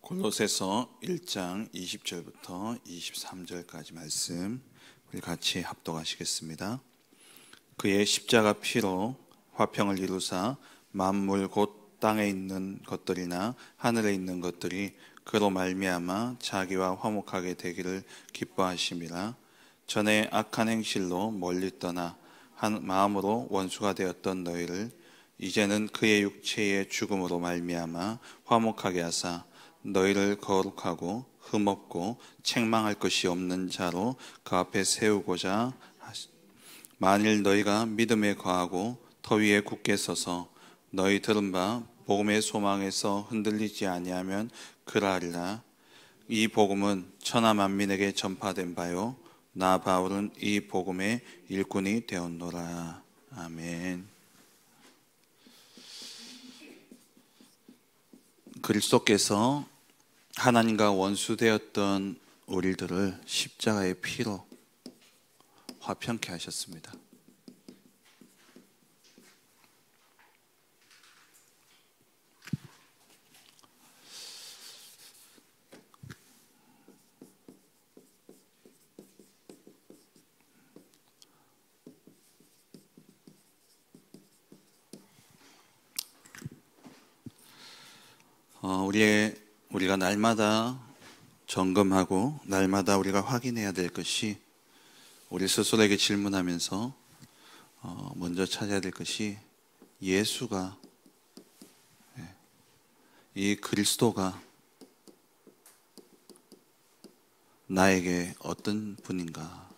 골로새서 1장 20절부터 23절까지 말씀 우리 같이 합독하시겠습니다. 그의 십자가 피로 화평을 이루사 만물 곧 땅에 있는 것들이나 하늘에 있는 것들이 그로 말미암아 자기와 화목하게 되기를 기뻐하심이라. 전에 악한 행실로 멀리 떠나 한 마음으로 원수가 되었던 너희를 이제는 그의 육체의 죽음으로 말미암아 화목하게 하사 너희를 거룩하고 흠없고 책망할 것이 없는 자로 그 앞에 세우고자 하시. 만일 너희가 믿음에 거하고 터 위에 굳게 서서 너희 들은 바 복음의 소망에서 흔들리지 아니하면 그러하리라. 이 복음은 천하 만민에게 전파된 바요 나 바울은 이 복음의 일꾼이 되었노라. 아멘. 그리스도께서 하나님과 원수되었던 우리들을 십자가의 피로 화평케 하셨습니다. 우리가 날마다 점검하고 날마다 우리가 확인해야 될 것이, 우리 스스로에게 질문하면서 먼저 찾아야 될 것이, 예수가, 이 그리스도가 나에게 어떤 분인가,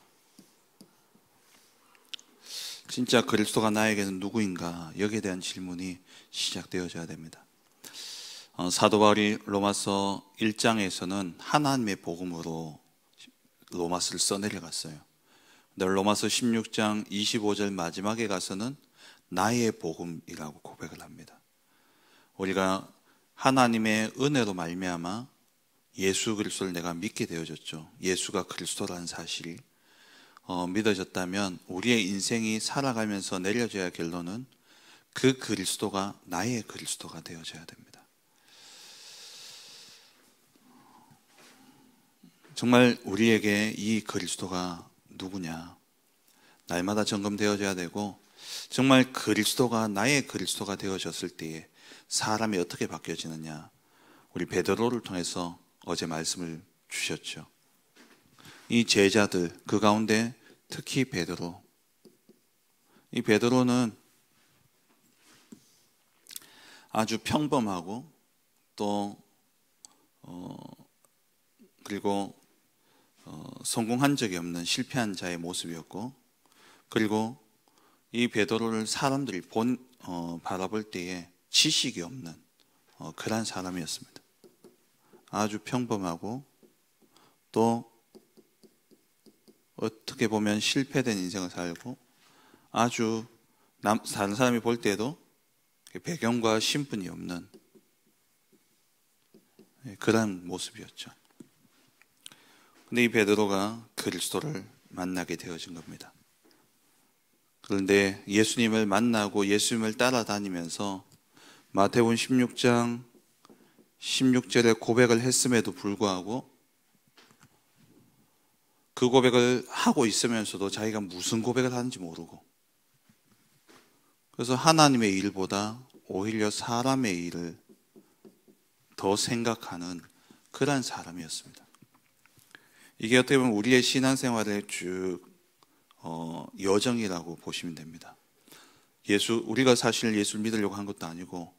진짜 그리스도가 나에게는 누구인가, 여기에 대한 질문이 시작되어져야 됩니다. 사도 바울이 로마서 1장에서는 하나님의 복음으로 로마서를 써내려갔어요. 근데 로마서 16장 25절 마지막에 가서는 나의 복음이라고 고백을 합니다. 우리가 하나님의 은혜로 말미암아 예수 그리스도를 내가 믿게 되어졌죠. 예수가 그리스도라는 사실이 믿어졌다면 우리의 인생이 살아가면서 내려져야 할 결론은 그 그리스도가 나의 그리스도가 되어져야 됩니다. 정말 우리에게 이 그리스도가 누구냐, 날마다 점검되어져야 되고, 정말 그리스도가 나의 그리스도가 되어졌을 때에 사람이 어떻게 바뀌어지느냐, 우리 베드로를 통해서 어제 말씀을 주셨죠. 이 제자들, 그 가운데 특히 베드로, 이 베드로는 아주 평범하고 또 그리고 성공한 적이 없는 실패한 자의 모습이었고, 그리고 이 베드로를 사람들이 바라볼 때에 지식이 없는 그런 사람이었습니다. 아주 평범하고 또 어떻게 보면 실패된 인생을 살고, 아주 다른 사람이 볼 때도 배경과 신분이 없는 그런 모습이었죠. 근데 이 베드로가 그리스도를 만나게 되어진 겁니다. 그런데 예수님을 만나고 예수님을 따라다니면서 마태복음 16장 16절에 고백을 했음에도 불구하고, 그 고백을 하고 있으면서도 자기가 무슨 고백을 하는지 모르고, 그래서 하나님의 일보다 오히려 사람의 일을 더 생각하는 그런 사람이었습니다. 이게 어떻게 보면 우리의 신앙생활의 쭉 여정이라고 보시면 됩니다. 우리가 사실 예수를 믿으려고 한 것도 아니고,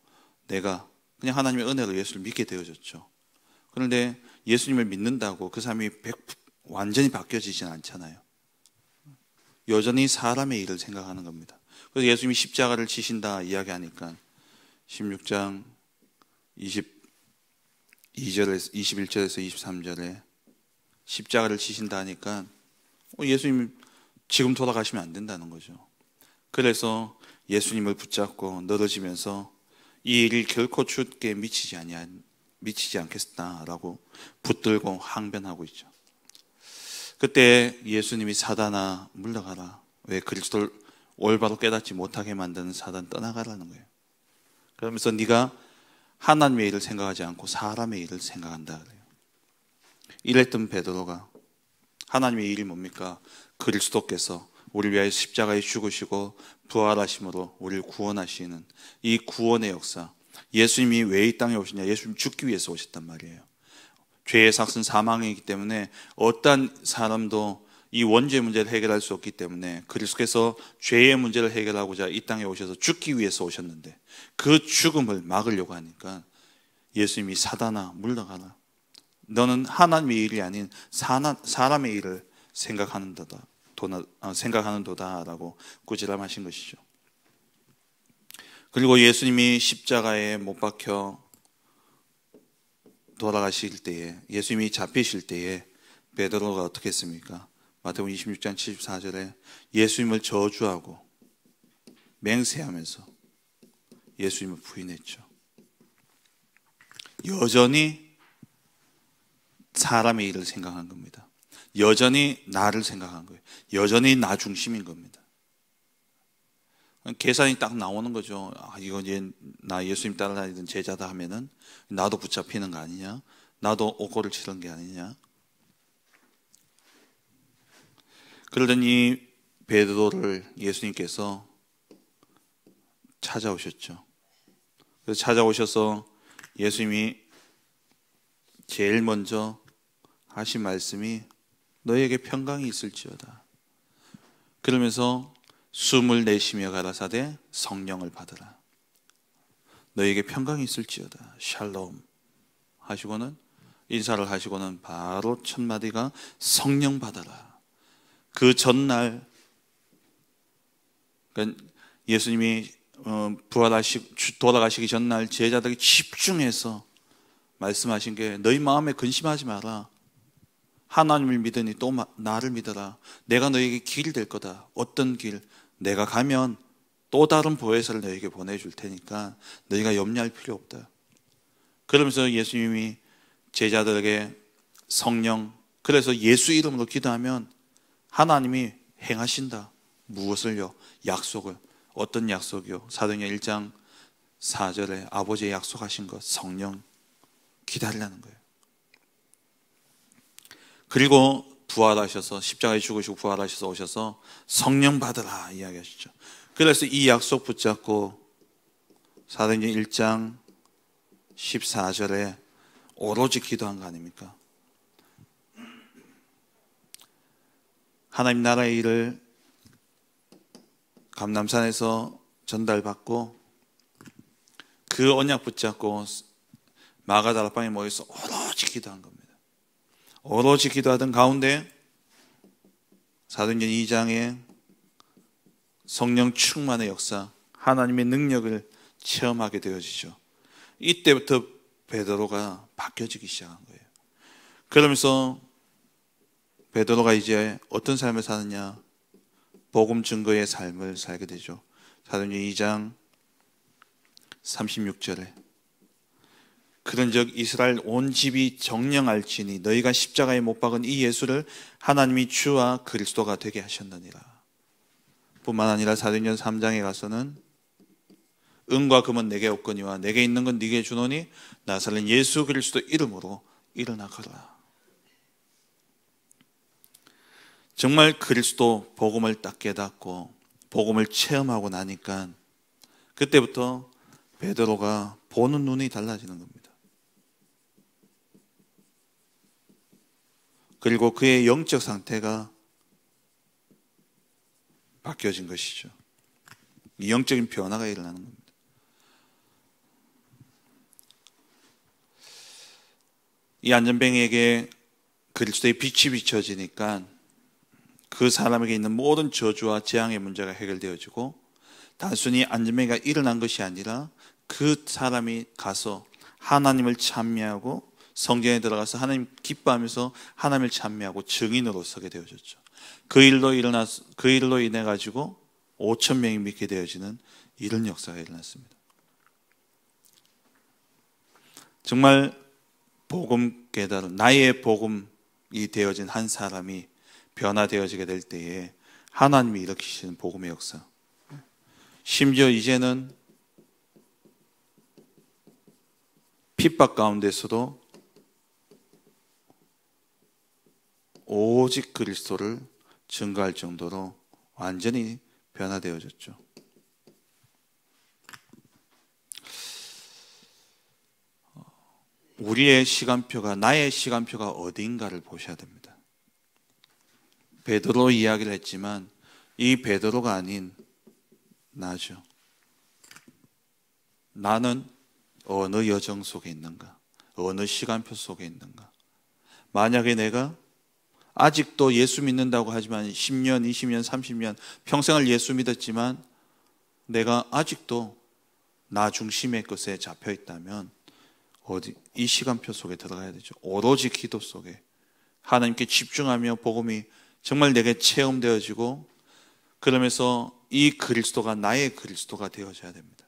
내가 그냥 하나님의 은혜로 예수를 믿게 되어졌죠. 그런데 예수님을 믿는다고 그 사람이 완전히 바뀌어지진 않잖아요. 여전히 사람의 일을 생각하는 겁니다. 그래서 예수님이 십자가를 지신다 이야기하니까 16장 21절에서 23절에 십자가를 지신다 하니까 예수님 지금 돌아가시면 안 된다는 거죠. 그래서 예수님을 붙잡고 늘어지면서 이 일이 결코 주께 미치지 않겠다라고 붙들고 항변하고 있죠. 그때 예수님이 사단아 물러가라, 왜 그리스도를 올바로 깨닫지 못하게 만드는 사단 떠나가라는 거예요. 그러면서 네가 하나님의 일을 생각하지 않고 사람의 일을 생각한다 그래요. 이랬던 베드로가 하나님의 일이 뭡니까? 그리스도께서 우리를 위하여 십자가에 죽으시고 부활하심으로 우리를 구원하시는 이 구원의 역사. 예수님이 왜 이 땅에 오시냐? 예수님 죽기 위해서 오셨단 말이에요. 죄의 삭은 사망이기 때문에 어떤 사람도 이 원죄 문제를 해결할 수 없기 때문에 그리스도께서 죄의 문제를 해결하고자 이 땅에 오셔서 죽기 위해서 오셨는데 그 죽음을 막으려고 하니까 예수님이 사단아 물러가라. 너는 하나님의 일이 아닌 사람의 일을 생각하는 도다라고 꾸지람하신 것이죠. 그리고 예수님이 십자가에 못 박혀 돌아가실 때에, 예수님이 잡히실 때에 베드로가 어떻게 했습니까? 마태복음 26장 74절에 예수님을 저주하고 맹세하면서 예수님을 부인했죠. 여전히 사람의 일을 생각한 겁니다. 여전히 나를 생각한 거예요. 여전히 나 중심인 겁니다. 계산이 딱 나오는 거죠. 이거 나 예수님 따라다니던 제자다 하면은 나도 붙잡히는 거 아니냐? 나도 옥고를 치는 게 아니냐? 그러던 이 베드로를 예수님께서 찾아오셨죠. 그래서 찾아오셔서 예수님이 제일 먼저 하신 말씀이 너에게 평강이 있을지어다. 그러면서 숨을 내쉬며 가라사대 성령을 받으라. 너에게 평강이 있을지어다. 샬롬 하시고는 인사를 하시고는 바로 첫 마디가 성령 받아라. 그 전날 그러니까 예수님이 돌아가시기 전날 제자들이 집중해서 말씀하신 게 너희 마음에 근심하지 마라. 하나님을 믿으니 또 나를 믿어라. 내가 너에게 길이 될 거다. 어떤 길? 내가 가면 또 다른 보혜사를 너에게 보내줄 테니까 너희가 염려할 필요 없다. 그러면서 예수님이 제자들에게 성령, 그래서 예수 이름으로 기도하면 하나님이 행하신다. 무엇을요? 약속을. 어떤 약속이요? 사도행전 1장 4절에 아버지의 약속하신 것, 성령 기다리라는 거예요. 그리고 부활하셔서 십자가에 죽으시고 부활하셔서 오셔서 성령 받으라 이야기하시죠. 그래서 이 약속 붙잡고 사도행전 1장 14절에 오로지 기도한 거 아닙니까? 하나님 나라의 일을 감람산에서 전달받고 그 언약 붙잡고 마가다락방에 모여서 오로지 기도한 겁니다. 오로지 기도하던 가운데 사도행전 2장에 성령 충만의 역사, 하나님의 능력을 체험하게 되어지죠. 이때부터 베드로가 바뀌어지기 시작한 거예요. 그러면서 베드로가 이제 어떤 삶을 사느냐? 복음 증거의 삶을 살게 되죠. 사도행전 2장 36절에 그런즉 이스라엘 온 집이 정령할지니 너희가 십자가에 못 박은 이 예수를 하나님이 주와 그리스도가 되게 하셨느니라. 뿐만 아니라 사도행전 3장에 가서는 은과 금은 내게 없거니와 내게 있는 건 네게 주노니 나사렛 예수 그리스도 이름으로 일어나 걸어라. 정말 그리스도 복음을 딱 깨닫고 복음을 체험하고 나니까 그때부터 베드로가 보는 눈이 달라지는 겁니다. 그리고 그의 영적 상태가 바뀌어진 것이죠. 이 영적인 변화가 일어나는 겁니다. 이 안전뱅이에게 그리스도의 빛이 비춰지니까 그 사람에게 있는 모든 저주와 재앙의 문제가 해결되어지고 단순히 안전뱅이가 일어난 것이 아니라 그 사람이 가서 하나님을 찬미하고 성전에 들어가서 하나님 기뻐하면서 하나님을 찬미하고 증인으로 서게 되어졌죠. 그 일로 인해 가지고 5천 명이 믿게 되어지는 이런 역사가 일어났습니다. 정말 복음 깨달음, 나의 복음이 되어진 한 사람이 변화되어지게 될 때에 하나님이 일으키시는 복음의 역사. 심지어 이제는 핍박 가운데서도 오직 그리스도를 증거할 정도로 완전히 변화되어졌죠. 우리의 시간표가, 나의 시간표가 어디인가를 보셔야 됩니다. 베드로 이야기를 했지만 이 베드로가 아닌 나죠. 나는 어느 여정 속에 있는가? 어느 시간표 속에 있는가? 만약에 내가 아직도 예수 믿는다고 하지만 10년, 20년, 30년 평생을 예수 믿었지만 내가 아직도 나 중심의 것에 잡혀 있다면 이 시간표 속에 들어가야 되죠. 오로지 기도 속에 하나님께 집중하며 복음이 정말 내게 체험되어지고, 그러면서 이 그리스도가 나의 그리스도가 되어져야 됩니다.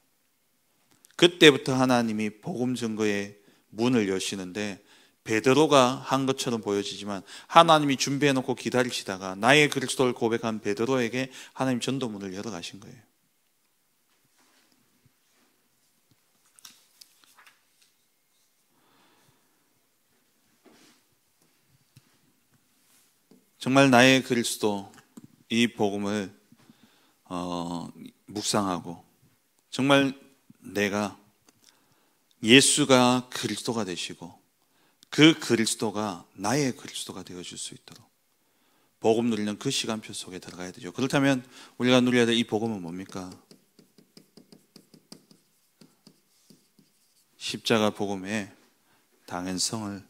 그때부터 하나님이 복음 증거의 문을 여시는데, 베드로가 한 것처럼 보여지지만 하나님이 준비해놓고 기다리시다가 나의 그리스도를 고백한 베드로에게 하나님 전도문을 열어가신 거예요. 정말 나의 그리스도, 이 복음을 묵상하고 정말 내가 예수가 그리스도가 되시고 그 그리스도가 나의 그리스도가 되어줄 수 있도록 복음 누리는 그 시간표 속에 들어가야 되죠. 그렇다면 우리가 누려야 될 이 복음은 뭡니까? 십자가 복음의 당연성을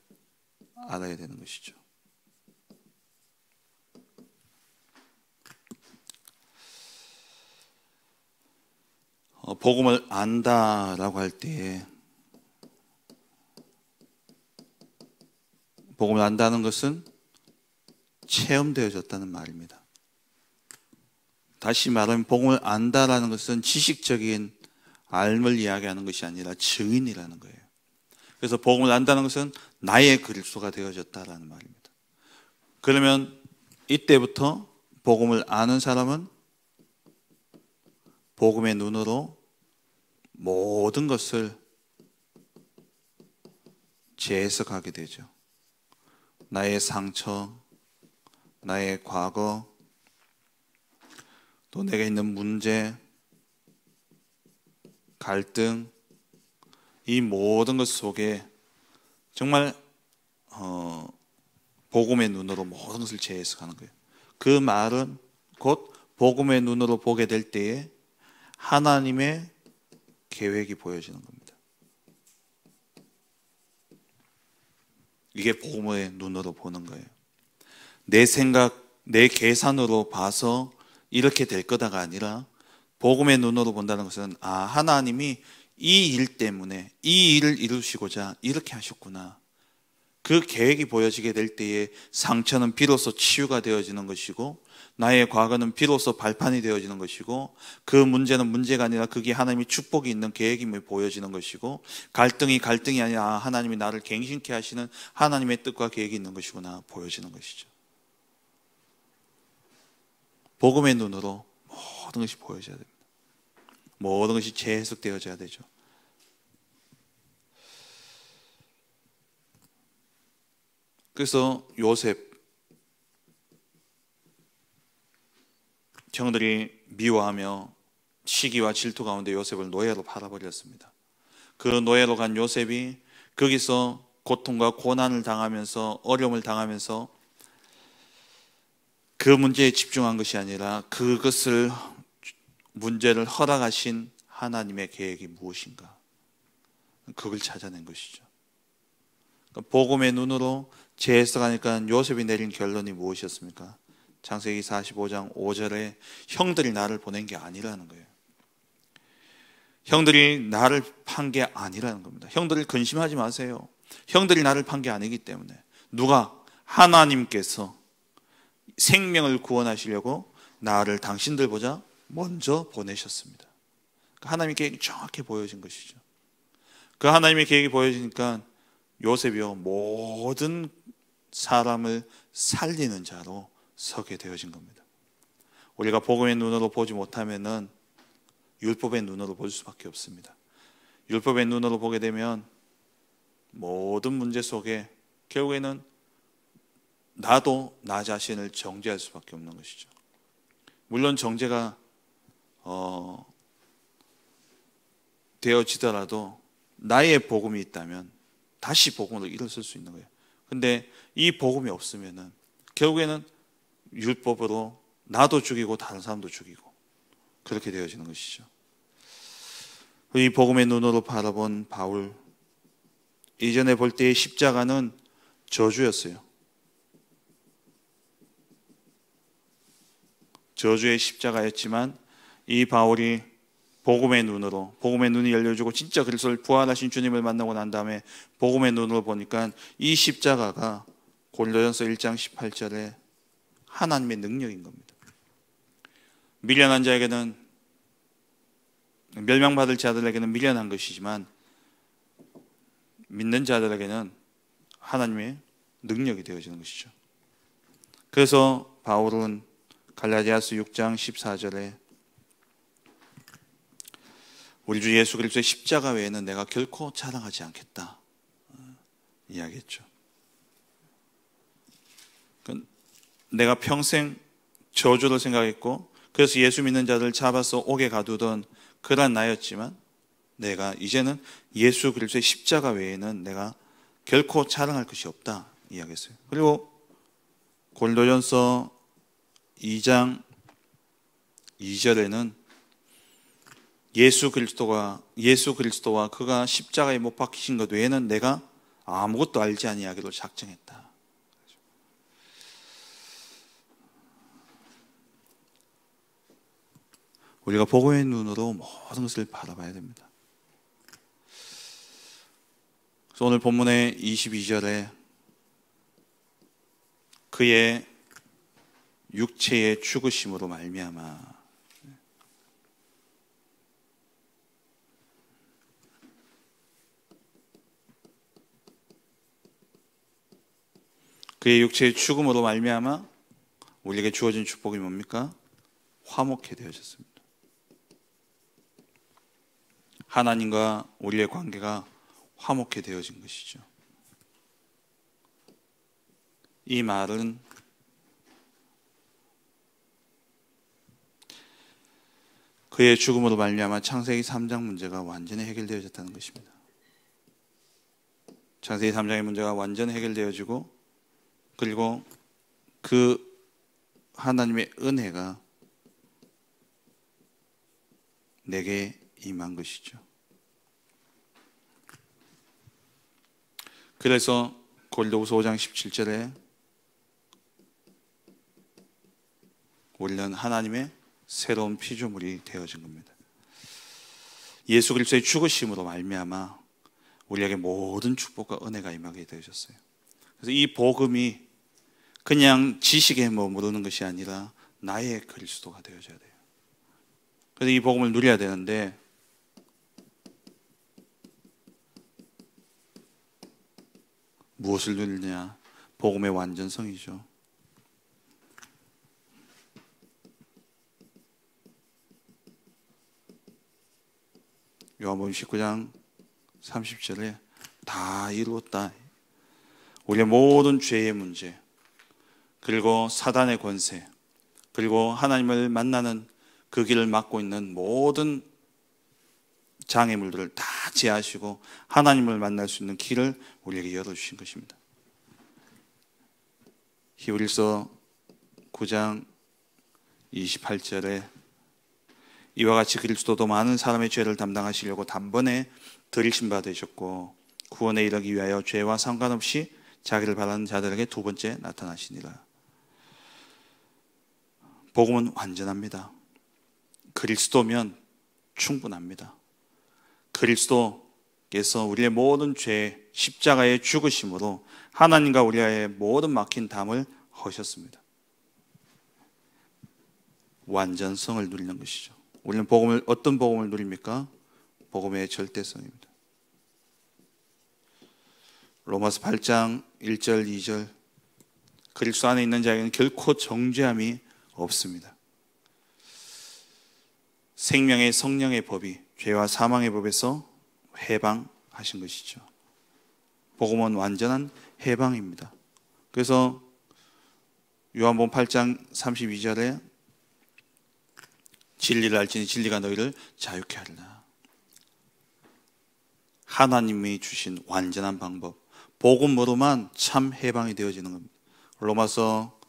알아야 되는 것이죠. 복음을 안다라고 할 때, 복음을 안다는 것은 체험되어졌다는 말입니다. 다시 말하면 복음을 안다라는 것은 지식적인 알을 이야기하는 것이 아니라 증인이라는 거예요. 그래서 복음을 안다는 것은 나의 그리스도가 되어졌다라는 말입니다. 그러면 이때부터 복음을 아는 사람은 복음의 눈으로 모든 것을 재해석하게 되죠. 나의 상처, 나의 과거, 또 내가 있는 문제, 갈등, 이 모든 것 속에 정말 복음의 눈으로 모든 것을 재해석하는 거예요. 그 말은 곧 복음의 눈으로 보게 될 때에 하나님의 계획이 보여지는 겁니다. 이게 복음의 눈으로 보는 거예요. 내 생각, 내 계산으로 봐서 이렇게 될 거다가 아니라 복음의 눈으로 본다는 것은 하나님이 이 일 때문에 이 일을 이루시고자 이렇게 하셨구나. 그 계획이 보여지게 될 때에 상처는 비로소 치유가 되어지는 것이고, 나의 과거는 비로소 발판이 되어지는 것이고, 그 문제는 문제가 아니라 그게 하나님의 축복이 있는 계획임을 보여지는 것이고, 갈등이 아니라 하나님이 나를 갱신케 하시는 하나님의 뜻과 계획이 있는 것이구나 보여지는 것이죠. 복음의 눈으로 모든 것이 보여져야 됩니다. 모든 것이 재해석되어져야 되죠. 그래서 요셉, 형들이 미워하며 시기와 질투 가운데 요셉을 노예로 팔아버렸습니다. 그 노예로 간 요셉이 거기서 고통과 고난을 당하면서 어려움을 당하면서 그 문제에 집중한 것이 아니라 그것을 문제를 허락하신 하나님의 계획이 무엇인가, 그걸 찾아낸 것이죠. 복음의 눈으로 재해석하니까 요셉이 내린 결론이 무엇이었습니까? 창세기 45장 5절에 형들이 나를 보낸 게 아니라는 거예요. 형들이 나를 판 게 아니라는 겁니다. 형들을 근심하지 마세요. 형들이 나를 판 게 아니기 때문에. 누가? 하나님께서 생명을 구원하시려고 나를 당신들보다 먼저 보내셨습니다. 하나님의 계획이 정확히 보여진 것이죠. 그 하나님의 계획이 보여지니까 요셉이요, 모든 사람을 살리는 자로 서게 되어진 겁니다. 우리가 복음의 눈으로 보지 못하면은 율법의 눈으로 볼 수밖에 없습니다. 율법의 눈으로 보게 되면 모든 문제 속에 결국에는 나도 나 자신을 정죄할 수밖에 없는 것이죠. 물론 정죄가 되어지더라도 나의 복음이 있다면 다시 복음으로 일어설 수 있는 거예요. 근데 이 복음이 없으면은 결국에는 율법으로 나도 죽이고 다른 사람도 죽이고 그렇게 되어지는 것이죠. 이 복음의 눈으로 바라본 바울, 이전에 볼 때의 십자가는 저주였어요. 저주의 십자가였지만 이 바울이 복음의 눈으로, 복음의 눈이 열려지고 진짜 그리스도를 부활하신 주님을 만나고 난 다음에 복음의 눈으로 보니까 이 십자가가 고린도전서 1장 18절에 하나님의 능력인 겁니다. 미련한 자에게는, 멸망받을 자들에게는 미련한 것이지만 믿는 자들에게는 하나님의 능력이 되어지는 것이죠. 그래서 바울은 갈라디아서 6장 14절에 우리 주 예수 그리스도의 십자가 외에는 내가 결코 자랑하지 않겠다 이야기했죠. 내가 평생 저주를 생각했고 그래서 예수 믿는 자들을 잡아서 옥에 가두던 그런 나였지만 내가 이제는 예수 그리스도의 십자가 외에는 내가 결코 자랑할 것이 없다 이야기했어요. 그리고 고린도전서 2장 2절에는 예수 그리스도와 그가 십자가에 못 박히신 것 외에는 내가 아무것도 알지 아니하기로 작정했다. 우리가 복음의 눈으로 모든 것을 바라봐야 됩니다. 그래서 오늘 본문의 22절에 그의 육체의 죽으심으로 말미암아 그의 육체의 죽음으로 말미암아 우리에게 주어진 축복이 뭡니까? 화목해 되어졌습니다. 하나님과 우리의 관계가 화목해 되어진 것이죠. 이 말은 그의 죽음으로 말미암아 창세기 3장 문제가 완전히 해결되어졌다는 것입니다. 창세기 3장의 문제가 완전히 해결되어지고 그리고 그 하나님의 은혜가 내게 임한 것이죠. 그래서 고린도후서 5장 17절에 우리는 하나님의 새로운 피조물이 되어진 겁니다. 예수 그리스도의 죽으심으로 말미암아 우리에게 모든 축복과 은혜가 임하게 되어졌어요. 그래서 이 복음이 그냥 지식에 머무르는 것이 아니라 나의 그리스도가 되어져야 돼요. 그래서 이 복음을 누려야 되는데 무엇을 누리느냐? 복음의 완전성이죠. 요한복음 19장 30절에 다 이루었다. 우리의 모든 죄의 문제, 그리고 사단의 권세, 그리고 하나님을 만나는 그 길을 막고 있는 모든 장애물들을 다 제하시고 하나님을 만날 수 있는 길을 우리에게 열어주신 것입니다. 히브리서 9장 28절에 이와 같이 그리스도도 많은 사람의 죄를 담당하시려고 단번에 들이신 바 되셨고 구원에 이르기 위하여 죄와 상관없이 자기를 바라는 자들에게 두 번째 나타나시니라. 복음은 완전합니다. 그리스도면 충분합니다. 그리스도께서 우리의 모든 죄 십자가의 죽으심으로 하나님과 우리의 모든 막힌 담을 허셨습니다. 완전성을 누리는 것이죠. 우리는 복음을, 어떤 복음을 누립니까? 복음의 절대성입니다. 로마서 8장 1절 2절 그리스도 안에 있는 자에게는 결코 정죄함이 없습니다. 생명의 성령의 법이 죄와 사망의 법에서 해방하신 것이죠. 복음은 완전한 해방입니다. 그래서 요한복음 8장 32절에 진리를 알지니 진리가 너희를 자유케 하리라. 하나님이 주신 완전한 방법, 복음으로만 참 해방이 되어지는 겁니다. 로마서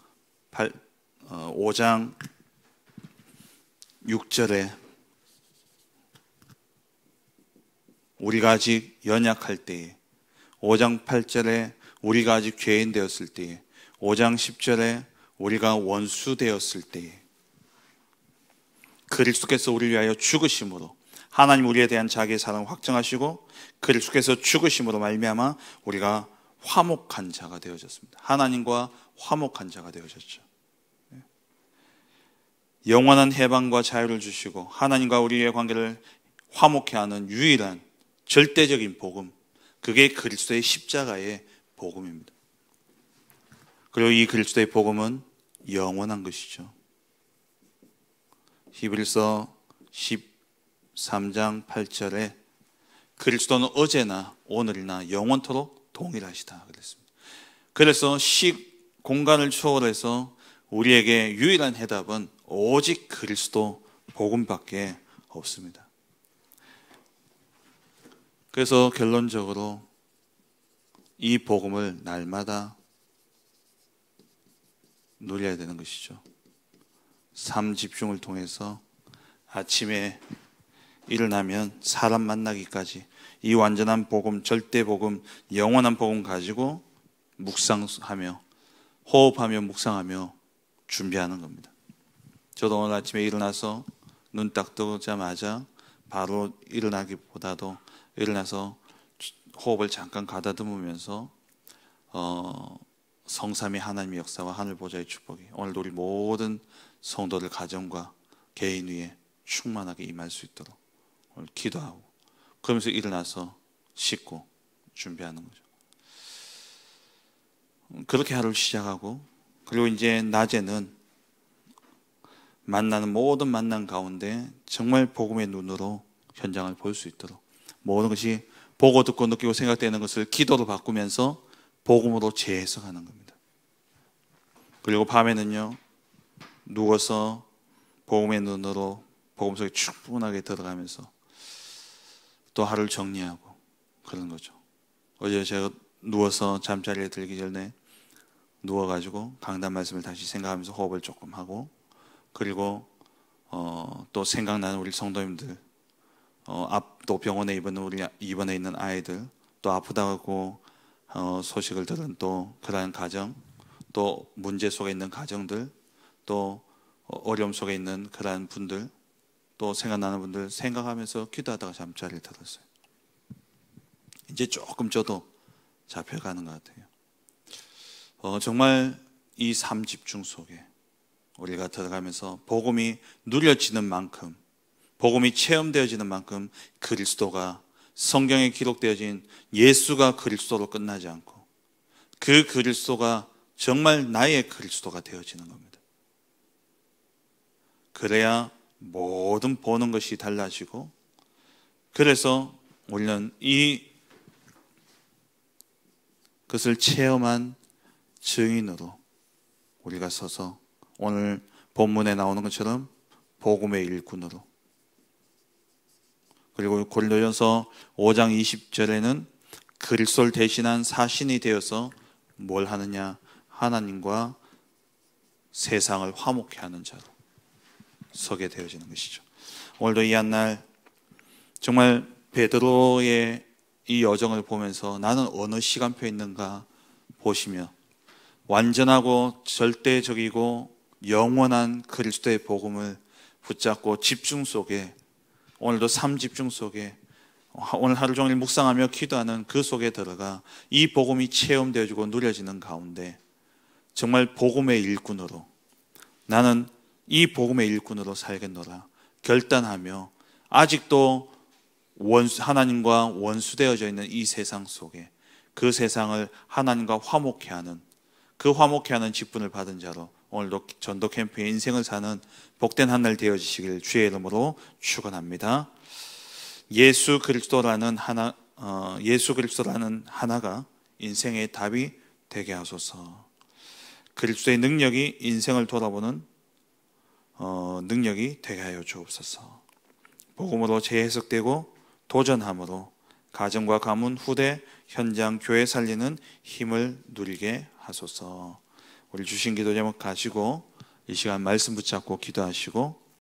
5장 6절에 우리가 아직 연약할 때에, 5장 8절에 우리가 아직 죄인 되었을 때에, 5장 10절에 우리가 원수 되었을 때에 그리스도께서 우리를 위하여 죽으심으로, 하나님 우리에 대한 자기의 사랑을 확정하시고 그리스도께서 죽으심으로 말미암아 우리가 화목한 자가 되어졌습니다. 하나님과 화목한 자가 되어졌죠. 영원한 해방과 자유를 주시고 하나님과 우리의 관계를 화목케 하는 유일한 절대적인 복음, 그게 그리스도의 십자가의 복음입니다. 그리고 이 그리스도의 복음은 영원한 것이죠. 히브리서 13장 8절에 그리스도는 어제나 오늘이나 영원토록 동일하시다 그랬습니다. 그래서 공간을 초월해서 우리에게 유일한 해답은 오직 그리스도 복음밖에 없습니다. 그래서 결론적으로 이 복음을 날마다 누려야 되는 것이죠. 삶 집중을 통해서 아침에 일어나면 사람 만나기까지 이 완전한 복음, 절대 복음, 영원한 복음 가지고 묵상하며 호흡하며 묵상하며 준비하는 겁니다. 저도 오늘 아침에 일어나서 눈 딱 뜨자마자 바로 일어나기보다도 일어나서 호흡을 잠깐 가다듬으면서 성삼위 하나님의 역사와 하늘 보좌의 축복이 오늘도 우리 모든 성도들 가정과 개인 위에 충만하게 임할 수 있도록 오늘 기도하고, 그러면서 일어나서 씻고 준비하는 거죠. 그렇게 하루를 시작하고, 그리고 이제 낮에는 만나는 모든 만남 가운데 정말 복음의 눈으로 현장을 볼 수 있도록 모든 것이 보고 듣고 느끼고 생각되는 것을 기도로 바꾸면서 복음으로 재해석하는 겁니다. 그리고 밤에는요, 누워서 복음의 눈으로 복음 속에 충분하게 들어가면서 또 하루를 정리하고 그런 거죠. 어제 제가 누워서 잠자리에 들기 전에 누워가지고 강단 말씀을 다시 생각하면서 호흡을 조금 하고, 그리고 또 생각나는 우리 성도님들, 또 병원에 입원해 있는 아이들, 또 아프다고 소식을 들은 또 그러한 가정, 또 문제 속에 있는 가정들, 또 어려움 속에 있는 그러한 분들, 또 생각나는 분들 생각하면서 기도하다가 잠자리를 들었어요. 이제 조금 저도 잡혀가는 것 같아요. 정말 이 삶 집중 속에 우리가 들어가면서 복음이 누려지는 만큼, 복음이 체험되어지는 만큼 그리스도가, 성경에 기록되어진 예수가 그리스도로 끝나지 않고 그 그리스도가 정말 나의 그리스도가 되어지는 겁니다. 그래야 모든 보는 것이 달라지고, 그래서 우리는 그것을 체험한 증인으로 우리가 서서 오늘 본문에 나오는 것처럼 복음의 일꾼으로, 그리고 고린도전서 5장 20절에는 그리스도를 대신한 사신이 되어서 뭘 하느냐, 하나님과 세상을 화목케 하는 자로 서게 되어지는 것이죠. 오늘도 이 한날 정말 베드로의 이 여정을 보면서 나는 어느 시간표에 있는가 보시며 완전하고 절대적이고 영원한 그리스도의 복음을 붙잡고 집중 속에, 오늘도 삶 집중 속에 오늘 하루 종일 묵상하며 기도하는 그 속에 들어가 이 복음이 체험되어지고 누려지는 가운데 정말 복음의 일꾼으로, 나는 이 복음의 일꾼으로 살겠노라 결단하며 아직도 하나님과 원수되어져 있는 이 세상 속에 그 세상을 하나님과 화목케 하는, 그 화목케 하는 직분을 받은 자로 오늘도 전도 캠프의 인생을 사는 복된 한 날 되어지시길 주의 이름으로 축원합니다. 예수 그리스도라는 하나가 인생의 답이 되게 하소서. 그리스도의 능력이 인생을 돌아보는 능력이 되게 하여 주옵소서. 복음으로 재해석되고 도전함으로 가정과 가문, 후대, 현장, 교회 살리는 힘을 누리게 하소서. 우리 주신 기도 제목 가지고 이 시간 말씀 붙잡고 기도하시고